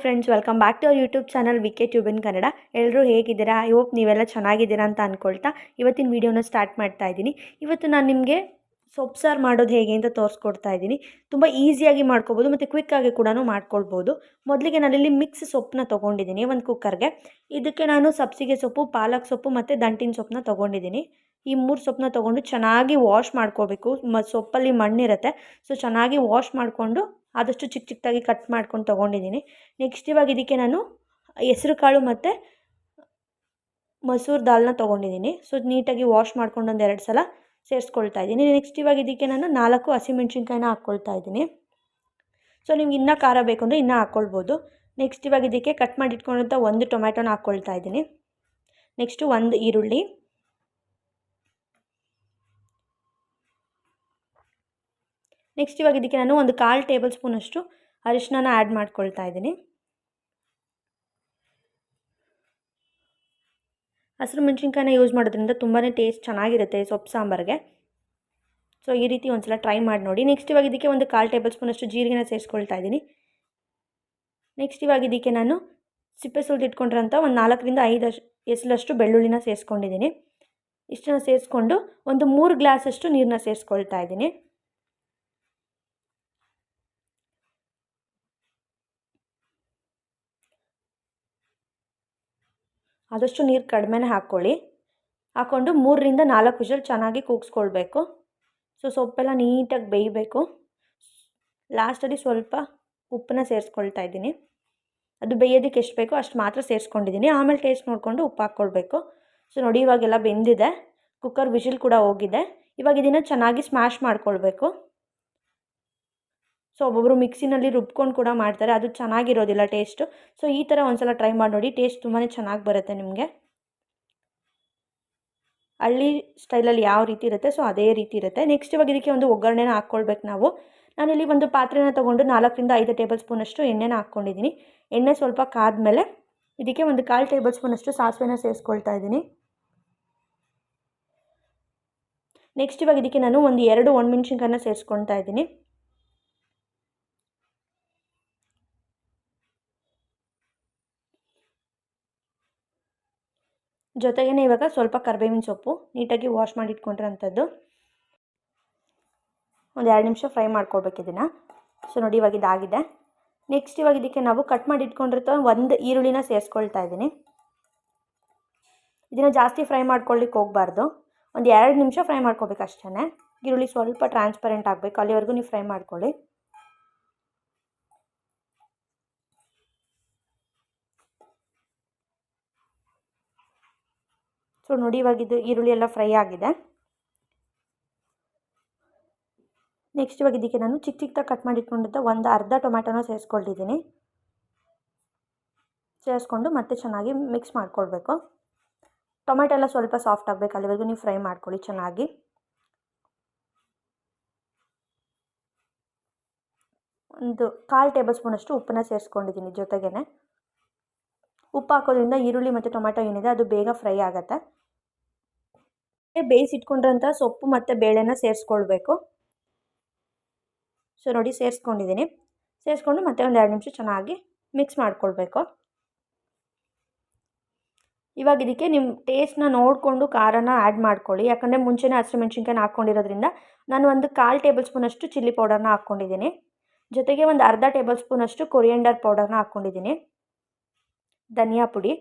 Friends, welcome back to our YouTube channel VK tube in Kannada. ಎಲ್ಲರೂ ಹೇಗಿದ್ದೀರಾ? I hope ನೀವೆಲ್ಲ ಚೆನ್ನಾಗಿದ್ದೀರಾ ಅಂತ ಅಂದ್ಕೊಳ್ತಾ ಇವತ್ತಿನ ವೀಡಿಯೋನ ಸ್ಟಾರ್ಟ್ ಮಾಡ್ತಾ ಇದ್ದೀನಿ. ಇವತ್ತು ನಾನು ನಿಮಗೆ ಸೊಪ್ಪು ಸಾರು ಮಾಡೋದು ಹೇಗೆ ಅಂತ ತೋರಿಸ್ಕೊಡ್ತಾ ಇದ್ದೀನಿ. ತುಂಬ ಈಸಿಯಾಗಿ ಮಾಡ್ಕೋಬೋದು ಮತ್ತು ಕ್ವಿಕ್ಕಾಗಿ ಕೂಡ ಮಾಡ್ಕೊಳ್ಬೋದು. ಮೊದಲಿಗೆ ನಾನಿಲ್ಲಿ ಮಿಕ್ಸ್ ಸೊಪ್ಪನ್ನ ತೊಗೊಂಡಿದ್ದೀನಿ ಒಂದು ಕುಕ್ಕರ್ಗೆ. ಇದಕ್ಕೆ ನಾನು ಸಬ್ಸಿಗೆ ಸೊಪ್ಪು, ಪಾಲಕ್ ಸೊಪ್ಪು ಮತ್ತು ದಂಟಿನ ಸೊಪ್ಪನ್ನ ತೊಗೊಂಡಿದ್ದೀನಿ. ಈ 3 ಸೊಪ್ಪನ್ನ ತೊಗೊಂಡು ಚೆನ್ನಾಗಿ ವಾಶ್ ಮಾಡ್ಕೋಬೇಕು. ಸೊಪ್ಪಲ್ಲಿ ಮಣ್ಣಿರುತ್ತೆ, ಸೊ ಚೆನ್ನಾಗಿ ವಾಶ್ ಮಾಡಿಕೊಂಡು ಆದಷ್ಟು ಚಿಕ್ಕ ಚಿಕ್ಕದಾಗಿ ಕಟ್ ಮಾಡ್ಕೊಂಡು ತೊಗೊಂಡಿದ್ದೀನಿ. ನೆಕ್ಸ್ಟ್ ಇವಾಗ ಇದಕ್ಕೆ ನಾನು ಹೆಸರು ಕಾಳು ಮತ್ತು ಮಸೂರ್ ದಾಲ್ನ ತೊಗೊಂಡಿದ್ದೀನಿ. ಸೊ ನೀಟಾಗಿ ವಾಶ್ ಮಾಡ್ಕೊಂಡು ಒಂದು 2 ಸಲ ಸೇರಿಸ್ಕೊಳ್ತಾ ಇದ್ದೀನಿ. ನೆಕ್ಸ್ಟ್ ಇವಾಗ ಇದಕ್ಕೆ ನಾನು 4 ಹಸಿಮೆಣ್ಸಿನ್ಕಾಯಿನ ಹಾಕ್ಕೊಳ್ತಾ ಇದ್ದೀನಿ. ಸೊ ನಿಮ್ಗೆ ಇನ್ನೂ ಖಾರ ಬೇಕು ಅಂದರೆ ಇನ್ನೂ ಹಾಕ್ಕೊಳ್ಬೋದು. ನೆಕ್ಸ್ಟ್ ಇವಾಗ ಇದಕ್ಕೆ ಕಟ್ ಮಾಡಿ ಇಟ್ಕೊಂಡಂಥ 1 ಟೊಮ್ಯಾಟೋನ ಹಾಕ್ಕೊಳ್ತಾ ಇದ್ದೀನಿ. ನೆಕ್ಸ್ಟು 1 ಈರುಳ್ಳಿ, ನೆಕ್ಸ್ಟ್ ಇವಾಗ ಇದಕ್ಕೆ ನಾನು ಒಂದು 1/4 ಟೇಬಲ್ ಸ್ಪೂನಷ್ಟು ಅರಿಶಿನ ಆ್ಯಡ್ ಮಾಡ್ಕೊಳ್ತಾ ಇದ್ದೀನಿ. ಹಸಿರು ಮೆಣಸಿನ್ಕಾಯಿನ ಯೂಸ್ ಮಾಡೋದ್ರಿಂದ ತುಂಬಾ ಟೇಸ್ಟ್ ಚೆನ್ನಾಗಿರುತ್ತೆ ಸೊಪ್ಪು ಸಾಂಬಾರಿಗೆ. ಸೊ ಈ ರೀತಿ ಒಂದು ಸಲ ಟ್ರೈ ಮಾಡಿ ನೋಡಿ. ನೆಕ್ಸ್ಟ್ ಇವಾಗ ಇದಕ್ಕೆ ಒಂದು 1/4 ಟೇಬಲ್ ಸ್ಪೂನಷ್ಟು ಜೀರಿಗೆನ ಸೇರಿಸ್ಕೊಳ್ತಾ ಇದ್ದೀನಿ. ನೆಕ್ಸ್ಟ್ ಇವಾಗ ಇದಕ್ಕೆ ನಾನು ಸಿಪ್ಪೆ ಸುಲಿದು ಇಟ್ಕೊಂಡಿರೋಂಥ ಒಂದು 4ರಿಂದ 5 ಎಸಲಷ್ಟು ಬೆಳ್ಳುಳ್ಳಿನ ಸೇರಿಸ್ಕೊಂಡಿದ್ದೀನಿ. ಇಷ್ಟನ್ನು ಸೇರಿಸ್ಕೊಂಡು ಒಂದು 3 ಗ್ಲಾಸಷ್ಟು ನೀರನ್ನ ಸೇರಿಸ್ಕೊಳ್ತಾ ಇದ್ದೀನಿ. ಆದಷ್ಟು ನೀರು ಕಡಿಮೆನೇ ಹಾಕ್ಕೊಂಡು 3ರಿಂದ 4 ವಿಷಲ್ ಚೆನ್ನಾಗಿ ಕೂಗಿಸ್ಕೊಳ್ಬೇಕು. ಸೊ ಸೊಪ್ಪೆಲ್ಲ ನೀಟಾಗಿ ಬೇಯಬೇಕು. ಲಾಸ್ಟಲ್ಲಿ ಸ್ವಲ್ಪ ಉಪ್ಪನ್ನ ಸೇರಿಸ್ಕೊಳ್ತಾ ಇದ್ದೀನಿ. ಅದು ಬೇಯೋದಕ್ಕೆ ಎಷ್ಟು ಬೇಕೋ ಅಷ್ಟು ಮಾತ್ರ ಸೇರಿಸ್ಕೊಂಡಿದ್ದೀನಿ. ಆಮೇಲೆ ಟೇಸ್ಟ್ ನೋಡಿಕೊಂಡು ಉಪ್ಪು ಹಾಕ್ಕೊಳ್ಬೇಕು. ಸೊ ನೋಡಿ ಇವಾಗೆಲ್ಲ ಬೆಂದಿದೆ, ಕುಕ್ಕರ್ ವಿಷಲ್ ಕೂಡ ಹೋಗಿದೆ. ಇವಾಗ ಇದನ್ನು ಚೆನ್ನಾಗಿ ಸ್ಮ್ಯಾಶ್ ಮಾಡ್ಕೊಳ್ಬೇಕು. ಸೊ ಒಬ್ಬೊಬ್ಬರು ಮಿಕ್ಸಿನಲ್ಲಿ ರುಬ್ಕೊಂಡು ಕೂಡ ಮಾಡ್ತಾರೆ, ಅದು ಚೆನ್ನಾಗಿರೋದಿಲ್ಲ ಟೇಸ್ಟು. ಸೊ ಈ ಥರ ಒಂದು ಸಲ ಟ್ರೈ ಮಾಡಿ ನೋಡಿ, ಟೇಸ್ಟ್ ತುಂಬಾ ಚೆನ್ನಾಗಿ ಬರುತ್ತೆ ನಿಮಗೆ. ಹಳ್ಳಿ ಸ್ಟೈಲಲ್ಲಿ ಯಾವ ರೀತಿ ಇರುತ್ತೆ ಸೊ ಅದೇ ರೀತಿ ಇರುತ್ತೆ. ನೆಕ್ಸ್ಟ್ ಇವಾಗ ಇದಕ್ಕೆ ಒಂದು ಒಗ್ಗರಣೆನ ಹಾಕ್ಕೊಳ್ಬೇಕು ನಾವು. ನಾನಿಲ್ಲಿ ಒಂದು ಪಾತ್ರೆನ ತೊಗೊಂಡು 4ರಿಂದ 5 ಟೇಬಲ್ ಸ್ಪೂನಷ್ಟು ಎಣ್ಣೆನ ಹಾಕ್ಕೊಂಡಿದ್ದೀನಿ. ಎಣ್ಣೆ ಸ್ವಲ್ಪ ಕಾದ್ಮೇಲೆ ಇದಕ್ಕೆ ಒಂದು 1/4 ಟೇಬಲ್ ಸ್ಪೂನಷ್ಟು ಸಾಸಿವೆನ ಸೇರಿಸ್ಕೊಳ್ತಾ ಇದ್ದೀನಿ. ನೆಕ್ಸ್ಟ್ ಇವಾಗ ಇದಕ್ಕೆ ನಾನು ಒಂದು 2 ಒಣಮೆಣ್ಸಿನ್ಕಾಯಿನ ಸೇರಿಸ್ಕೊಳ್ತಾ ಇದ್ದೀನಿ. ಜೊತೆಗೇ ಇವಾಗ ಸ್ವಲ್ಪ ಕರಿಬೇವಿನ ಸೊಪ್ಪು ನೀಟಾಗಿ ವಾಶ್ ಮಾಡಿ ಇಟ್ಕೊಂಡಿರೋಂಥದ್ದು ಒಂದು 2 ನಿಮಿಷ ಫ್ರೈ ಮಾಡ್ಕೊಳ್ಬೇಕು ಇದನ್ನು. ಸೊ ನೋಡಿ ಇವಾಗ ಇದಾಗಿದೆ. ನೆಕ್ಸ್ಟ್ ಇವಾಗ ಇದಕ್ಕೆ ನಾವು ಕಟ್ ಮಾಡಿ ಇಟ್ಕೊಂಡಿರೋ 1 ಈರುಳ್ಳಿನ ಸೇರಿಸ್ಕೊಳ್ತಾ ಇದ್ದೀನಿ. ಇದನ್ನು ಜಾಸ್ತಿ ಫ್ರೈ ಮಾಡ್ಕೊಳ್ಳಿಕ್ಕೆ ಹೋಗಬಾರ್ದು, ಒಂದು 2 ನಿಮಿಷ ಫ್ರೈ ಮಾಡ್ಕೋಬೇಕು ಅಷ್ಟೇ. ಈರುಳ್ಳಿ ಸ್ವಲ್ಪ ಟ್ರಾನ್ಸ್ಪರೆಂಟ್ ಆಗಬೇಕು, ಅಲ್ಲಿವರೆಗೂ ನೀವು ಫ್ರೈ ಮಾಡ್ಕೊಳ್ಳಿ. ಸೊ ನೋಡಿ ಇವಾಗ ಇದು ಈರುಳ್ಳಿ ಎಲ್ಲ ಫ್ರೈ ಆಗಿದೆ. ನೆಕ್ಸ್ಟ್ ಇವಾಗ ಇದಕ್ಕೆ ನಾನು ಚಿಕ್ಕ ಚಿಕ್ಕದಾಗಿ ಕಟ್ ಮಾಡಿ ಇಟ್ಕೊಂಡಿದ್ದ ಒಂದು ಅರ್ಧ ಟೊಮ್ಯಾಟೋನ ಸೇರಿಸ್ಕೊಂಡಿದ್ದೀನಿ. ಸೇರಿಸ್ಕೊಂಡು ಮತ್ತೆ ಚೆನ್ನಾಗಿ ಮಿಕ್ಸ್ ಮಾಡ್ಕೊಳ್ಬೇಕು. ಟೊಮೆಟೊ ಎಲ್ಲ ಸ್ವಲ್ಪ ಸಾಫ್ಟ್ ಆಗಬೇಕು, ಅಲ್ಲಿವರೆಗೂ ನೀವು ಫ್ರೈ ಮಾಡ್ಕೊಳ್ಳಿ ಚೆನ್ನಾಗಿ. ಒಂದು 1/4 ಟೇಬಲ್ ಸ್ಪೂನಷ್ಟು ಉಪ್ಪನ್ನ ಸೇರಿಸ್ಕೊಂಡಿದ್ದೀನಿ. ಜೊತೆಗೇ ಉಪ್ಪು ಹಾಕೋದ್ರಿಂದ ಈರುಳ್ಳಿ ಮತ್ತು ಟೊಮೆಟೊ ಏನಿದೆ ಅದು ಬೇಗ ಫ್ರೈ ಆಗುತ್ತೆ. ಬೇಯಿಸಿಟ್ಕೊಂಡಿರೋಂಥ ಸೊಪ್ಪು ಮತ್ತು ಬೇಳೆನ ಸೇರಿಸ್ಕೊಳ್ಬೇಕು. ಸೊ ನೋಡಿ ಸೇರಿಸ್ಕೊಂಡಿದ್ದೀನಿ. ಸೇರಿಸ್ಕೊಂಡು ಮತ್ತೆ ಒಂದು 2 ನಿಮಿಷ ಚೆನ್ನಾಗಿ ಮಿಕ್ಸ್ ಮಾಡ್ಕೊಳ್ಬೇಕು. ಇವಾಗ ಇದಕ್ಕೆ ನಿಮ್ಮ ಟೇಸ್ಟ್ನ ನೋಡಿಕೊಂಡು ಖಾರನ ಆ್ಯಡ್ ಮಾಡ್ಕೊಳ್ಳಿ. ಯಾಕಂದರೆ ಮುಂಚೆನೇ ಹಸಿಮೆಣ್ಸಿನ್ಕಾಯಿನ ಹಾಕ್ಕೊಂಡಿರೋದ್ರಿಂದ ನಾನು ಒಂದು 1/4 ಟೇಬಲ್ ಸ್ಪೂನಷ್ಟು ಚಿಲ್ಲಿ ಪೌಡರ್ನ ಹಾಕ್ಕೊಂಡಿದ್ದೀನಿ. ಜೊತೆಗೆ ಒಂದು ಅರ್ಧ ಟೇಬಲ್ ಸ್ಪೂನಷ್ಟು ಕೊರಿಯಂಡರ್ ಪೌಡರ್ನ ಹಾಕ್ಕೊಂಡಿದ್ದೀನಿ, ಧನಿಯಾ ಪುಡಿ.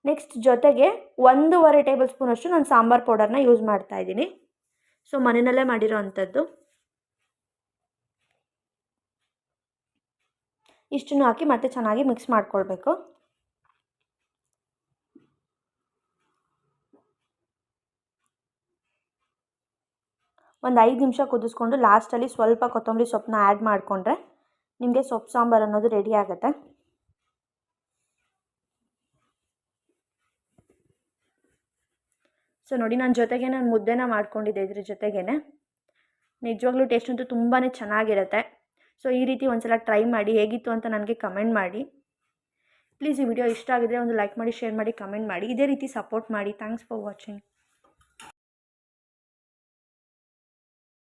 ನೆಕ್ಸ್ಟ್ ಜೊತೆಗೆ 1.5 ಟೇಬಲ್ ಸ್ಪೂನಷ್ಟು ನಾನು ಸಾಂಬಾರು ಪೌಡರ್ನ ಯೂಸ್ ಮಾಡ್ತಾಯಿದ್ದೀನಿ. ಸೊ ಮನೆಯಲ್ಲೇ ಮಾಡಿರೋ ಅಂಥದ್ದು. ಇಷ್ಟನ್ನು ಹಾಕಿ ಮತ್ತೆ ಚೆನ್ನಾಗಿ ಮಿಕ್ಸ್ ಮಾಡ್ಕೊಳ್ಬೇಕು. ಒಂದು 5 ನಿಮಿಷ ಕುದಿಸ್ಕೊಂಡು ಲಾಸ್ಟಲ್ಲಿ ಸ್ವಲ್ಪ ಕೊತ್ತಂಬರಿ ಸೊಪ್ಪನ್ನ ಆ್ಯಡ್ ಮಾಡಿಕೊಂಡ್ರೆ ನಿಮಗೆ ಸೊಪ್ಪು ಸಾಂಬಾರು ಅನ್ನೋದು ರೆಡಿ ಆಗುತ್ತೆ. ಸೊ ನೋಡಿ ನಾನು ಮುದ್ದೆನ ಮಾಡ್ಕೊಂಡಿದ್ದೆ ಇದ್ರ ಜೊತೆಗೇ. ನಿಜವಾಗ್ಲೂ ಟೇಸ್ಟ್ ಅಂತೂ ತುಂಬಾ ಚೆನ್ನಾಗಿರುತ್ತೆ. ಸೊ ಈ ರೀತಿ ಒಂದು ಸಲ ಟ್ರೈ ಮಾಡಿ, ಹೇಗಿತ್ತು ಅಂತ ನನಗೆ ಕಮೆಂಟ್ ಮಾಡಿ. ಪ್ಲೀಸ್ ಈ ವಿಡಿಯೋ ಇಷ್ಟ ಆಗಿದ್ರೆ ಒಂದು ಲೈಕ್ ಮಾಡಿ, ಶೇರ್ ಮಾಡಿ, ಕಮೆಂಟ್ ಮಾಡಿ. ಇದೇ ರೀತಿ ಸಪೋರ್ಟ್ ಮಾಡಿ. Thanks for watching.